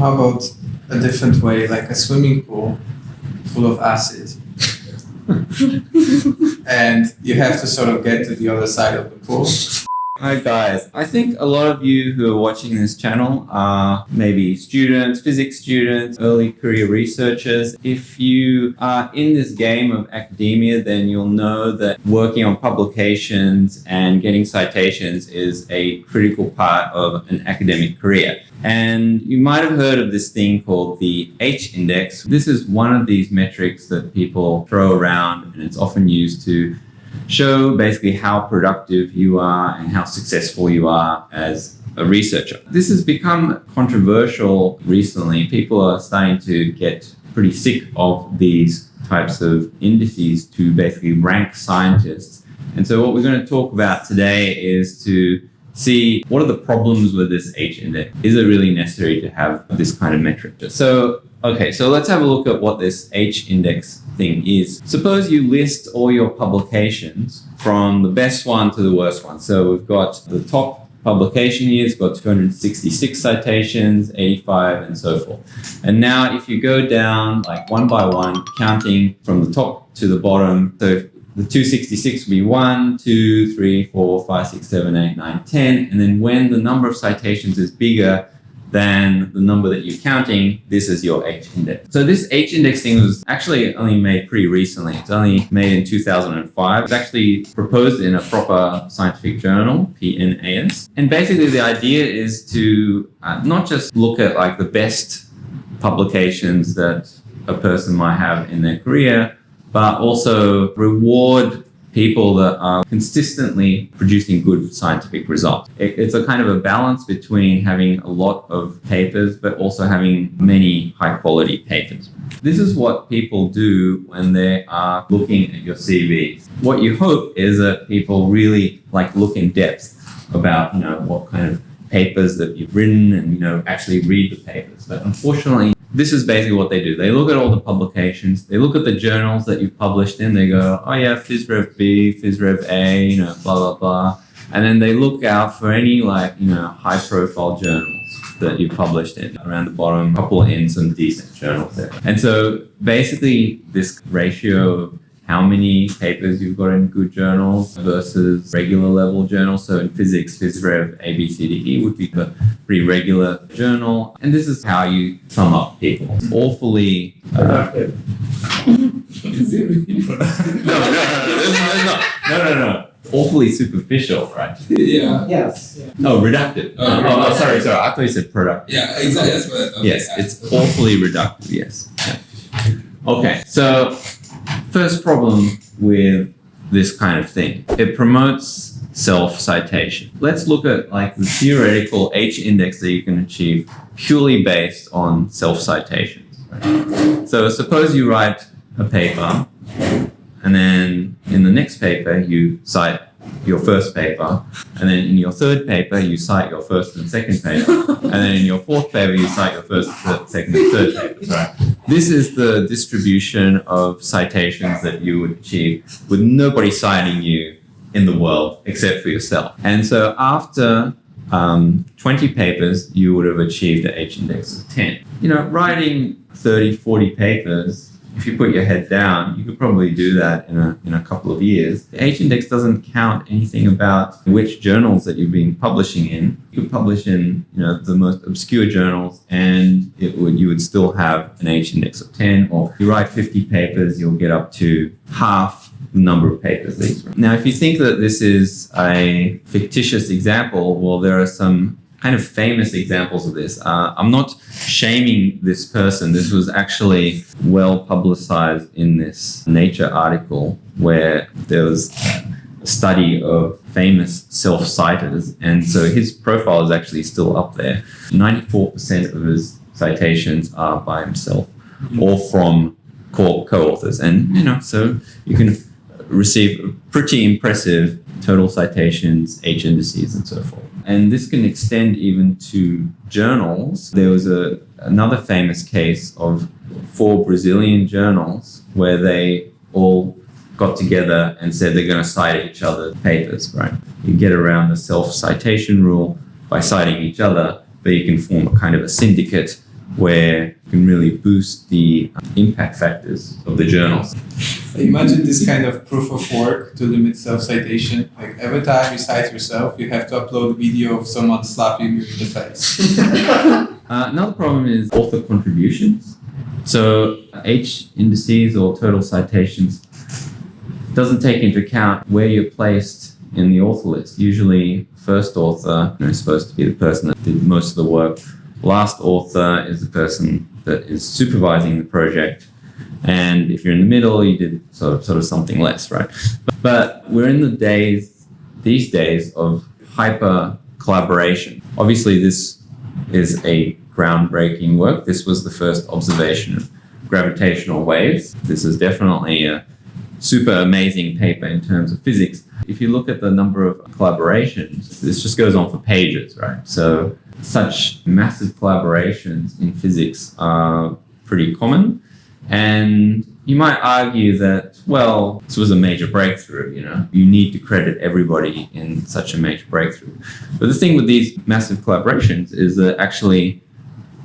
How about a different way, like a swimming pool full of acid? And you have to sort of get to the other side of the pool. Hi guys, I think a lot of you who are watching this channel are maybe students, physics students, early career researchers. If you are in this game of academia, then you'll know that working on publications and getting citations is a critical part of an academic career. And you might have heard of this thing called the H index. This is one of these metrics that people throw around, and it's often used to show basically how productive you are and how successful you are as a researcher. This has become controversial recently. People are starting to get pretty sick of these types of indices to basically rank scientists. And so what we're going to talk about today is to see what are the problems with this H index. Is it really necessary to have this kind of metric? So let's have a look at what this H index thing is. Suppose you list all your publications from the best one to the worst one. So we've got the top publication here, it's got 266 citations, 85, and so forth. And now if you go down like one by one, counting from the top to the bottom, so the 266 will be 1, 2, 3, 4, 5, 6, 7, 8, 9, 10. And then when the number of citations is bigger than the number that you're counting, this is your H index. So this H index thing was actually only made pretty recently. It's only made in 2005. It's actually proposed in a proper scientific journal, PNAS. And basically the idea is to not just look at like the best publications that a person might have in their career, but also reward people that are consistently producing good scientific results. It's a kind of a balance between having a lot of papers, but also having many high quality papers. This is what people do when they are looking at your CV. What you hope is that people really look in depth about, what kind of papers that you've written and, actually read the papers. But unfortunately, this is basically what they do. They look at all the publications, they look at the journals that you've published in, they go, oh yeah, PhysRev B, PhysRev A, blah, blah, blah. And then they look out for any high profile journals that you've published in. Around the bottom, a couple in some decent journals there. And so basically this ratio of how many papers you've got in good journals versus regular level journals. So in physics, PhysRev A, B, C, D, E would be the pretty regular journal. And this is how you sum up people. Awfully... Is it really productive? No. Awfully superficial, right? Yeah. Yes. Yeah. Oh, reductive. Sorry. I thought you said productive. Yeah, exactly. That's what. Okay. Yes, it's awfully reductive. Yes. Yeah. Okay, so first problem with this kind of thing. It promotes self-citation. Let's look at the theoretical H index that you can achieve purely based on self-citations. Right? So suppose you write a paper, and then in the next paper you cite your first paper, and then in your third paper you cite your first and second paper, and then in your fourth paper you cite your first, second, and third papers. Right? This is the distribution of citations that you would achieve with nobody citing you in the world except for yourself. And so after 20 papers, you would have achieved an H index of 10. Writing 30, 40 papers, if you put your head down, you could probably do that in a couple of years. The H index doesn't count anything about which journals that you've been publishing in. You could publish in the most obscure journals, and you would still have an H index of 10. Or if you write 50 papers, you'll get up to half the number of papers that you write. Now, if you think that this is a fictitious example, well, there are some kind of famous examples of this. I'm not shaming this person. This was actually well publicized in this Nature article where there was a study of famous self-citers. And so his profile is actually still up there. 94% of his citations are by himself or from co-authors. And, so you can receive pretty impressive total citations, H indices, and so forth. And this can extend even to journals. There was another famous case of 4 Brazilian journals where they all got together and said they're going to cite each other's papers, right? You get around the self-citation rule by citing each other, but you can form a kind of a syndicate where you can really boost the impact factors of the journals. Imagine this kind of proof of work to limit self-citation. Like every time you cite yourself, you have to upload a video of someone slapping you in the face. Another problem is author contributions. So H indices or total citations doesn't take into account where you're placed in the author list. Usually, first author is supposed to be the person that did most of the work. Last author is the person that is supervising the project. And if you're in the middle, you did sort of something less, right? But we're in these days of hyper collaboration. Obviously, this is a groundbreaking work. This was the first observation of gravitational waves. This is definitely a super amazing paper in terms of physics. If you look at the number of collaborations, this just goes on for pages, right? So such massive collaborations in physics are pretty common. And you might argue that, well, this was a major breakthrough, You need to credit everybody in such a major breakthrough. But the thing with these massive collaborations is that actually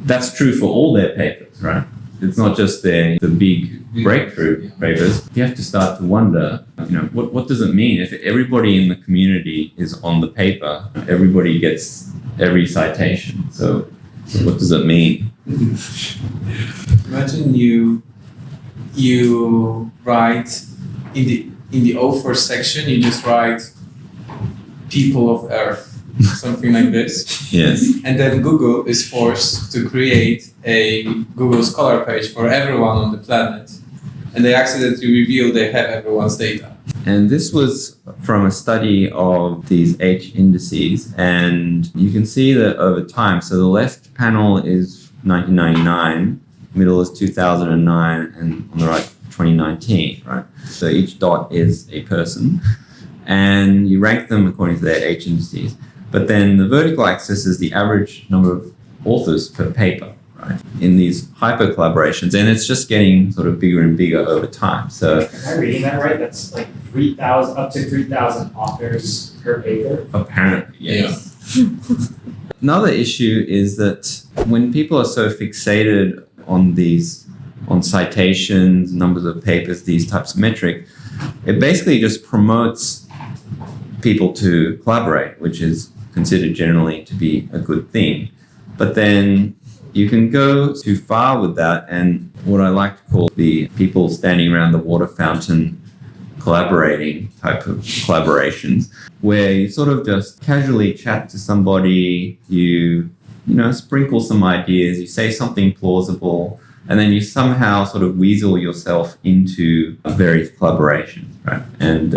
that's true for all their papers, right? It's not just the big breakthrough papers. You have to start to wonder, what does it mean if everybody in the community is on the paper, everybody gets every citation? So what does it mean? Imagine you write in the O4 section, you just write people of Earth, something like this. Yes. And then Google is forced to create a Google Scholar page for everyone on the planet. And they accidentally reveal they have everyone's data. And this was from a study of these H indices. And you can see that over time, so the left panel is 1999, middle is 2009, and on the right, 2019, right? So each dot is a person. And you rank them according to their H indices. But then the vertical axis is the average number of authors per paper, right? In these hyper collaborations, and it's just getting sort of bigger and bigger over time. So, am I reading that right? That's like 3,000 up to 3,000 authors per paper. Apparently, yes. Yeah. Another issue is that when people are so fixated on citations, numbers of papers, these types of metrics, it basically just promotes people to collaborate, which is considered generally to be a good thing. But then you can go too far with that, and what I like to call the people standing around the water fountain collaborating type of collaborations, where you sort of just casually chat to somebody, you sprinkle some ideas, you say something plausible, and then you somehow sort of weasel yourself into various collaborations, right? And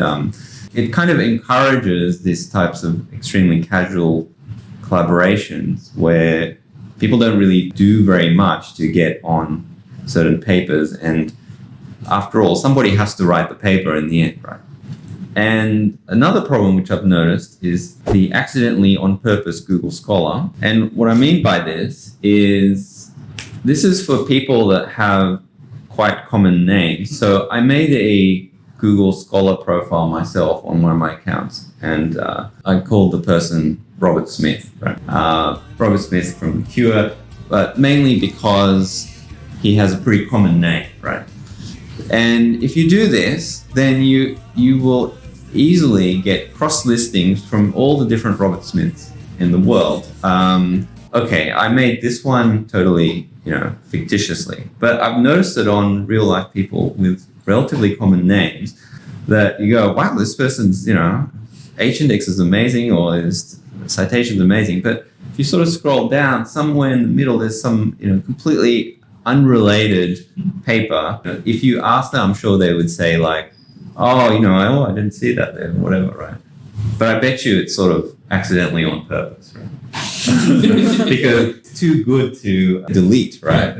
it kind of encourages these types of extremely casual collaborations where people don't really do very much to get on certain papers. And after all, somebody has to write the paper in the end, right? And another problem which I've noticed is the accidentally on purpose Google Scholar. And what I mean by this is for people that have quite common names. So I made a Google Scholar profile myself on one of my accounts, and I called the person Robert Smith, right? Robert Smith from Cure, but mainly because he has a pretty common name, right? And if you do this, then you will easily get cross listings from all the different Robert Smiths in the world. Okay, I made this one totally, fictitiously, but I've noticed it on real life people with relatively common names that you go, wow, this person's, H index is amazing or his citation's amazing. But if you sort of scroll down, somewhere in the middle, there's some, completely unrelated paper. If you ask them, I'm sure they would say like, I didn't see that there, whatever, right? But I bet you it's sort of accidentally on purpose, right? Because it's too good to delete, right?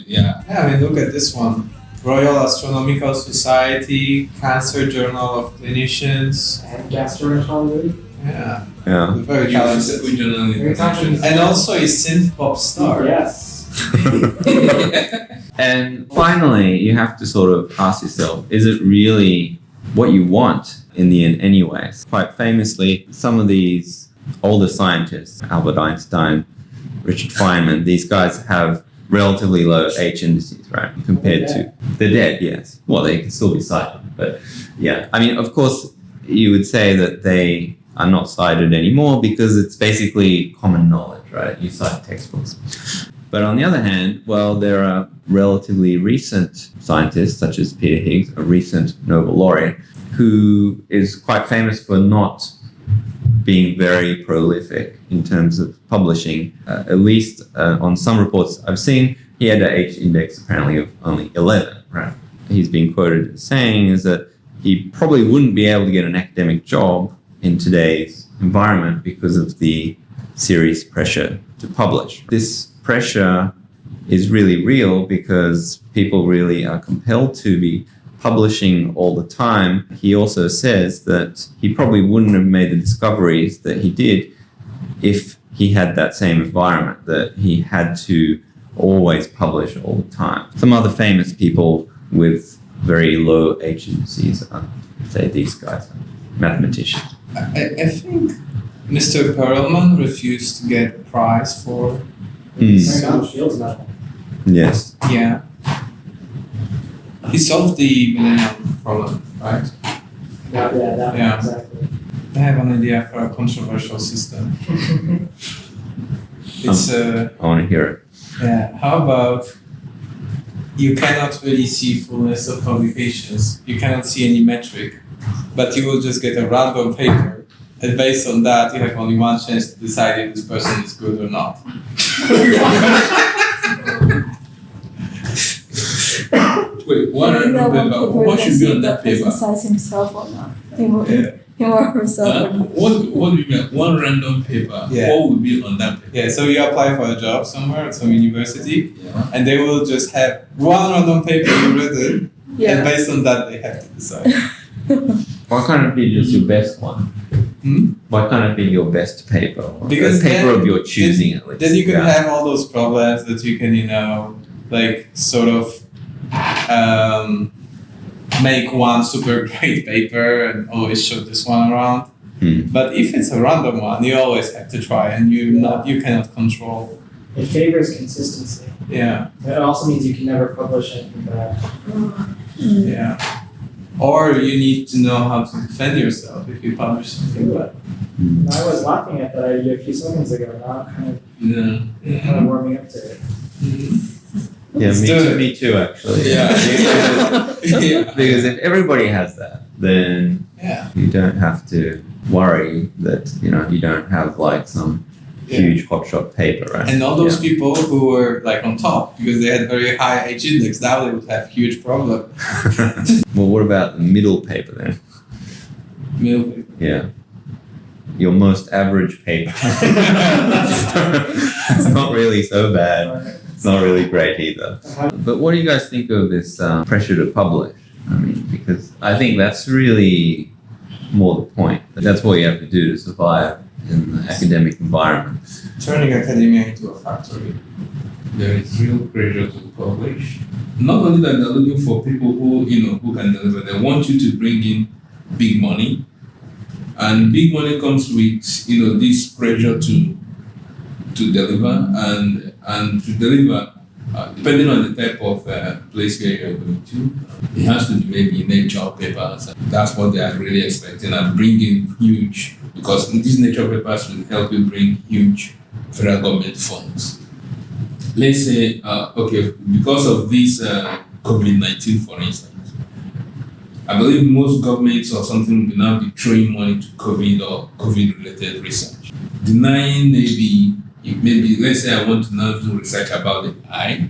Yeah, I mean, look at this one. Royal Astronomical Society, Cancer Journal of Clinicians. And gastroenterology. Yeah. Very talented. And also a synth pop star. Yes. And finally, you have to sort of ask yourself, is it really what you want in the end anyways? Quite famously, some of these older scientists, Albert Einstein, Richard Feynman, these guys have relatively low H indices, right? Compared to they're dead, yes. Well, they can still be cited, but yeah. I mean, of course, you would say that they are not cited anymore because it's basically common knowledge, right? You cite textbooks. But on the other hand, well, there are relatively recent scientists, such as Peter Higgs, a recent Nobel laureate, who is quite famous for not being very prolific in terms of publishing. At least on some reports I've seen, he had an H index apparently of only 11, right? He's been quoted as saying is that he probably wouldn't be able to get an academic job in today's environment because of the serious pressure to publish. This pressure is really real because people really are compelled to be publishing all the time. He also says that he probably wouldn't have made the discoveries that he did if he had that same environment, that he had to always publish all the time. Some other famous people with very low H indices are, say, these guys, mathematicians. I think Mr. Perelman refused to get a prize for. Shields medal. Yes. Yeah. He solved the millennium problem, right? Yeah, exactly. I have an idea for a controversial system. It's I want to hear it. yeah. How about you cannot really see fullness of publications. You cannot see any metric, but you will just get a random paper, and based on that, you have only one chance to decide if this person is good or not. Wait, one random paper. What should be on that paper? Exercise himself or not? Him or herself or not? What do you mean? One random paper. Yeah. What would be on that paper? Yeah, so you apply for a job somewhere at some university, Yeah. and they will just have one random paper you written, and Yeah. based on that, they have to decide. What kind of be just your best one? Hmm? What kind of be your best paper? Or Because the paper then- of your choosing, at least. Then you can Yeah. have all those problems that you can, like sort of make one super great paper and always show this one around. Hmm. But if it's a random one, you always have to try, and you cannot control. It favors consistency. Yeah, It also means you can never publish anything bad. yeah. Or you need to know how to defend yourself if you publish something bad. Hmm. I was laughing at that idea a few seconds ago. Now I'm Yeah. kind of warming up to it. Yeah, Let's me do too, it. me too, actually. Yeah. Yeah. Because if everybody has that, then Yeah. you don't have to worry that, you don't have like some huge hotshot paper, right? And all those people who were like on top because they had very high H index, now they would have huge problem. Well, what about the middle paper then? Middle people. Yeah. Your most average paper. It's not really so bad. It's not really great either. But what do you guys think of this pressure to publish? I mean, because I think that's really more the point. That's what you have to do to survive in the academic environment. Turning academia into a factory. There is real pressure to publish. Not only that, they're looking for people who can deliver. They want you to bring in big money, and big money comes with this pressure to deliver and to deliver. Depending on the type of place where you're going to, it has to be maybe nature papers. That's what they are really expecting and bringing huge, because these nature papers will help you bring huge federal government funds. Let's say, because of this COVID-19, for instance, I believe most governments or something will now be throwing money to COVID or COVID-related research. Denying maybe, let's say I want to now do research about the eye,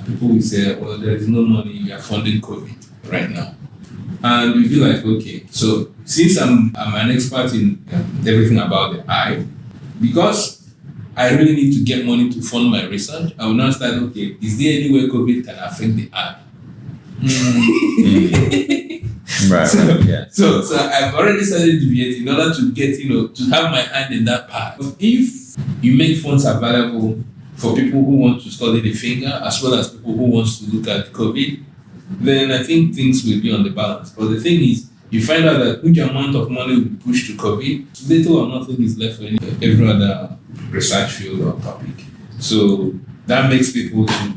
people will say, well, there is no money, you are funding COVID right now. And you'll be like, okay, so since I'm an expert in everything about the eye, because I really need to get money to fund my research, I will now start, okay, is there any way COVID can affect the eye? Right, yeah. So I've already started debating in order to get, to have my hand in that part. If you make funds available for people who want to study the finger as well as people who want to look at COVID, then I think things will be on the balance. But the thing is, you find out that huge amount of money will be pushed to COVID, little or nothing is left for every other research field or topic. So that makes people to,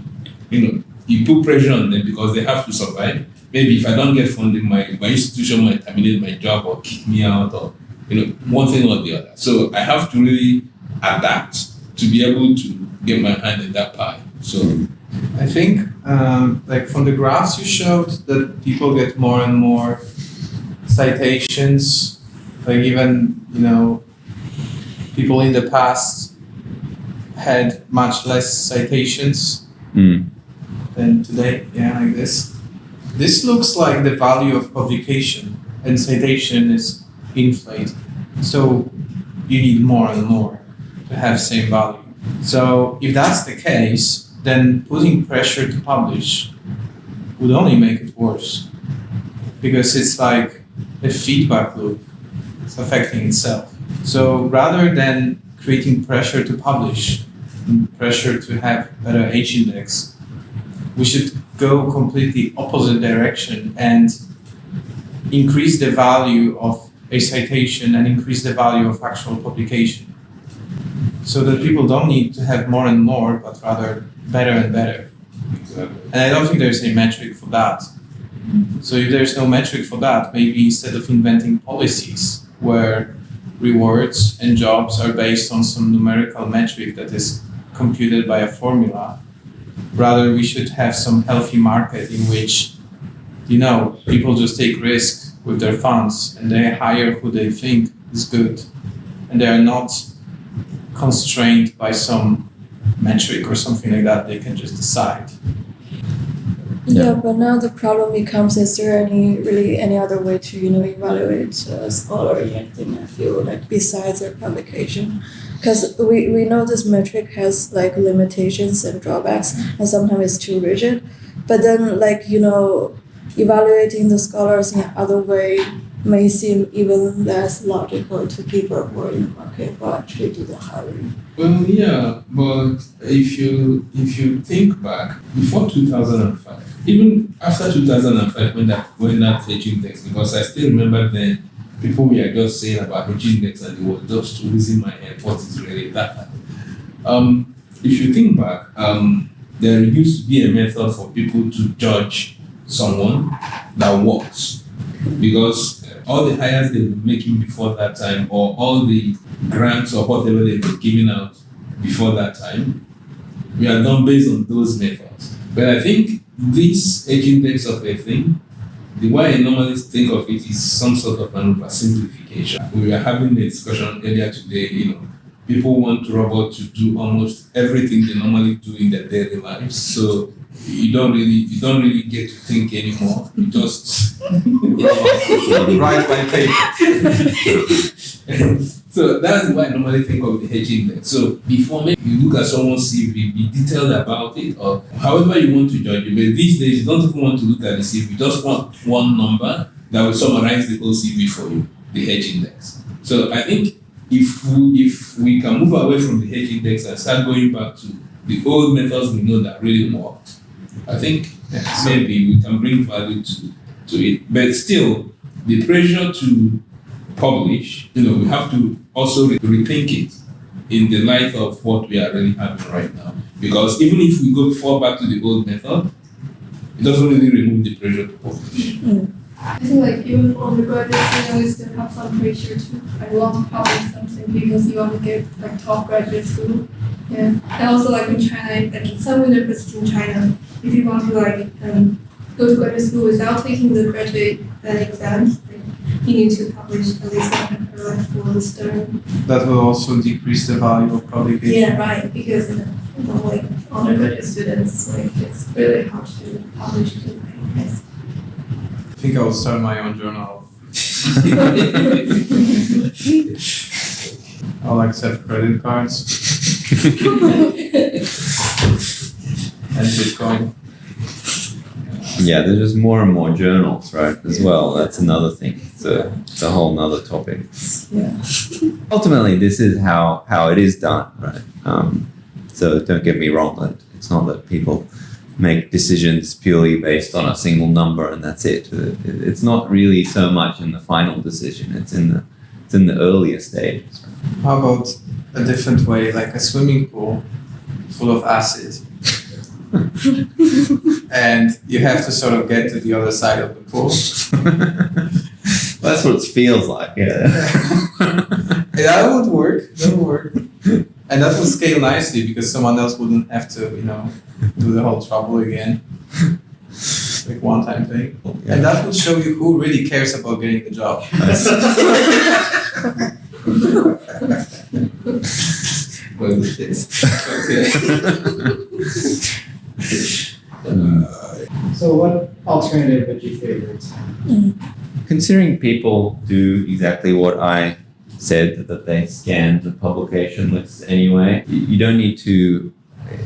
you put pressure on them because they have to survive. Maybe if I don't get funding, my institution might terminate my job or kick me out or, one thing or the other. So I have to really adapt to be able to get my hand in that pie. So I think, like from the graphs you showed, that people get more and more citations. Like even, people in the past had much less citations than today. Yeah, like this. This looks like the value of publication, and citation is inflated. So you need more and more to have same value. So if that's the case, then putting pressure to publish would only make it worse, because it's like a feedback loop. It's affecting itself. So rather than creating pressure to publish and pressure to have better H-index, we should go completely opposite direction and increase the value of a citation and increase the value of actual publication, so that people don't need to have more and more, but rather better and better. exactly. And I don't think there's a metric for that. So if there's no metric for that, maybe instead of inventing policies where rewards and jobs are based on some numerical metric that is computed by a formula, rather we should have some healthy market in which, people just take risk with their funds and they hire who they think is good. And they are not constrained by some metric or something like that. They can just decide. Yeah, but now the problem becomes: is there any other way to evaluate a scholar in academia field, like besides their publication? Because we know this metric has like limitations and drawbacks, and sometimes it's too rigid. But then evaluating the scholars in other way may seem even less logical to people who are in the market who actually do the hiring. Well, yeah, but if you think back, before 2005, even after 2005, when that H-index, because I still remember then people were just saying about H-index and it was just losing my head. What is really that? If you think back, there used to be a method for people to judge someone that works, because all the hires they were making before that time, or all the grants or whatever they were giving out before that time, we are done based on those methods. But I think this H-index of a thing, the way I normally think of it is some sort of an oversimplification. We were having a discussion earlier today, people want robots to do almost everything they normally do in their daily lives. So you don't really get to think anymore. You just Write by paper. So that's the way I normally think of the H-index. So before maybe you look at someone's CV, be detailed about it, or however you want to judge it. But these days you don't even want to look at the CV. You just want one number that will summarize the whole CV for you, the H-index. So I think if we can move away from the H-index and start going back to the old methods we know that really worked, I think maybe we can bring value to it. But still, the pressure to publish, we have to also rethink it in the light of what we are really having right now. Because even if we fall back to the old method, it doesn't really remove the pressure to publish. I think even for undergraduates, we still have some pressure to want to publish something because you want to get top graduate school. Yeah. And also in China, in some universities in China, if you want to go to graduate school without taking the graduate exams, you need to publish at least for the term. That will also decrease the value of publication. Yeah, right. Because undergraduate students, it's really hard to publish. I think I will start my own journal. I'll accept credit cards and Bitcoin. Yeah, there's just more and more journals, right, as well. That's another thing. It's a whole nother topic. Yeah. Ultimately, this is how it is done, right? So don't get me wrong. It's not that people make decisions purely based on a single number and that's it. It's not really so much in the final decision. It's in the earlier stages. How about a different way, like a swimming pool? full of acid. And you have to sort of get to the other side of the pool. That's what it feels like. Yeah. That would work. That would work. And that would scale nicely because someone else wouldn't have to, do the whole trouble again. Like one-time thing. Yeah. And that would show you who really cares about getting the job. Well, yes. So what alternative would you favor? Considering people do exactly what I said, that they scan the publication lists anyway, you don't need to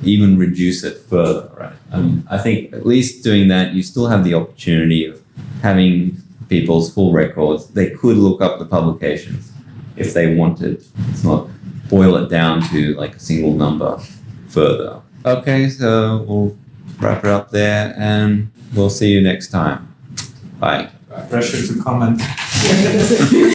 even reduce it further, right? I mean, I think at least doing that, you still have the opportunity of having people's full records. They could look up the publications if they wanted. It's not boil it down to like a single number further. Okay, so we'll wrap it up there and we'll see you next time. Bye. Pressure to comment.